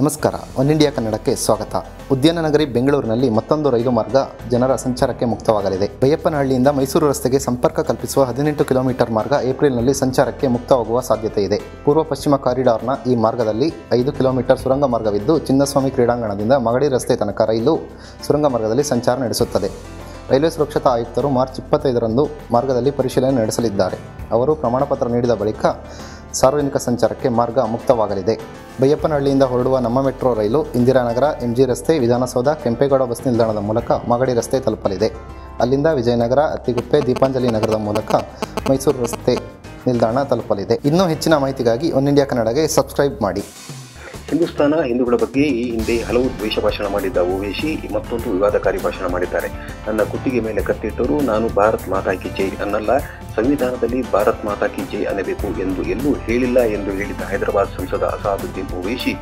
ನಮಸ್ಕಾರ. One India ಕನ್ನಡಕ್ಕೆ ಸ್ವಾಗತ. ಉದ್ಯಾನ ನಗರಿ ಬೆಂಗಳೂರಿನಲ್ಲಿ ಮತ್ತೊಂದು ರೈಲು ಮಾರ್ಗ ಜನರ ಸಂಚಾರಕ್ಕೆ ಮುಕ್ತವಾಗಲಿದೆ. ಬೈಯಪ್ಪನಹಳ್ಳಿಯಿಂದ ಮೈಸೂರು ರಸ್ತೆಗೆ ಸಂಪರ್ಕ ಕಲ್ಪಿಸುವ 18 ಕಿಲೋಮೀಟರ್ ಮಾರ್ಗ ಏಪ್ರಿಲ್ನಲ್ಲಿ ಸಂಚಾರಕ್ಕೆ ಮುಕ್ತವಾಗುವ ಸಾಧ್ಯತೆ ಇದೆ. ಪೂರ್ವ ಪಶ್ಚಿಮ ಕಾರಿಡಾರ್ನ ಈ ಮಾರ್ಗದಲ್ಲಿ 5 ಕಿಲೋಮೀಟರ್ ಸುರಂಗ ಮಾರ್ಗವಿದ್ದು, ಚಿನ್ನಸ್ವಾಮಿ ಕ್ರೀಡಾಂಗಣದಿಂದ ಮಗಡಿ ರಸ್ತೆ ತನಕ ರೈಲು ಸುರಂಗ ಮಾರ್ಗದಲ್ಲಿ ಸಂಚಾರ ನಡೆಸುತ್ತದೆ. ರೈಲ್ವೆ ಸುರಕ್ಷತಾ ಆಯುಕ್ತರು ಮಾರ್ಚ್ 25ರಂದು ಮಾರ್ಗದಲ್ಲಿ ಪರಿಶೀಲನೆ ನಡೆಸಲಿದ್ದಾರೆ. ಅವರು ಪ್ರಮಾಣಪತ್ರ ನೀಡಿದ ಬಳಿಕ ಸಾರ್ವಜನಿಕ ಸಂಚಾರಕ್ಕೆ ಮಾರ್ಗ ಮುಕ್ತವಾಗಲಿದೆ. ಬೈಯಪ್ಪನಹಳ್ಳಿಯಿಂದ ಹೊರಡುವ ನಮ್ಮ ಮೆಟ್ರೋ ರೈಲು ಇಂದಿರಾನಗರ, ಎಂಜಿ ರಸ್ತೆ, ವಿಧಾನಸೌಧ, ಕೆಂಪೇಗೌಡ ಬಸ್ ನಿಲ್ದಾಣದ ಮೂಲಕ ಮಗಡಿ ರಸ್ತೆ ತಲುಪಲಿದೆ. ಅಲ್ಲಿಂದ ವಿಜಯನಗರ, ಅತ್ತಿಗುಪ್ಪೆ, ದೀಪಾಂಜಲಿ ನಗರದ ಮೂಲಕ ಮೈಸೂರು ರಸ್ತೆ ನಿಲ್ದಾಣ ತಲುಪಲಿದೆ. ಇನ್ನೂ ಹೆಚ್ಚಿನ ಮಾಹಿತಿಗಾಗಿ ಒನ್ ಇಂಡಿಯಾ ಕನ್ನಡಗೆ ಸಬ್ಸ್ಕ್ರೈಬ್ ಮಾಡಿ. ಹಿಂದೂಸ್ತಾನ ಹಿಂದೂಗಳ ಬಗ್ಗೆ ಈ ಹಿಂದೆ ಹಲವು ದ್ವೇಷ ಭಾಷಣ ಮಾಡಿದ್ದ ಓವೈಸಿ ಮತ್ತೊಂದು ವಿವಾದಕಾರಿ ಭಾಷಣ ಮಾಡಿದ್ದಾರೆ. ನನ್ನ ಕುತ್ತಿಗೆ ಮೇಲೆ ಕತ್ತಿಟ್ಟರು, ನಾನು ಭಾರತ್ ಮಾತಾ ಕಿ ಜೈ ಅನ್ನಲ್ಲ, ಸಂವಿಧಾನದಲ್ಲಿ ಭಾರತ್ ಮಾತಾ ಕಿ ಜೈ ಅನ್ನಬೇಕು ಎಂದು ಎಲ್ಲೂ ಹೇಳಿಲ್ಲ ಎಂದು ಹೇಳಿದ್ದ ಹೈದರಾಬಾದ್ ಸಂಸದ ಅಸಾದುದ್ದೀನ್ ಓವೈಸಿ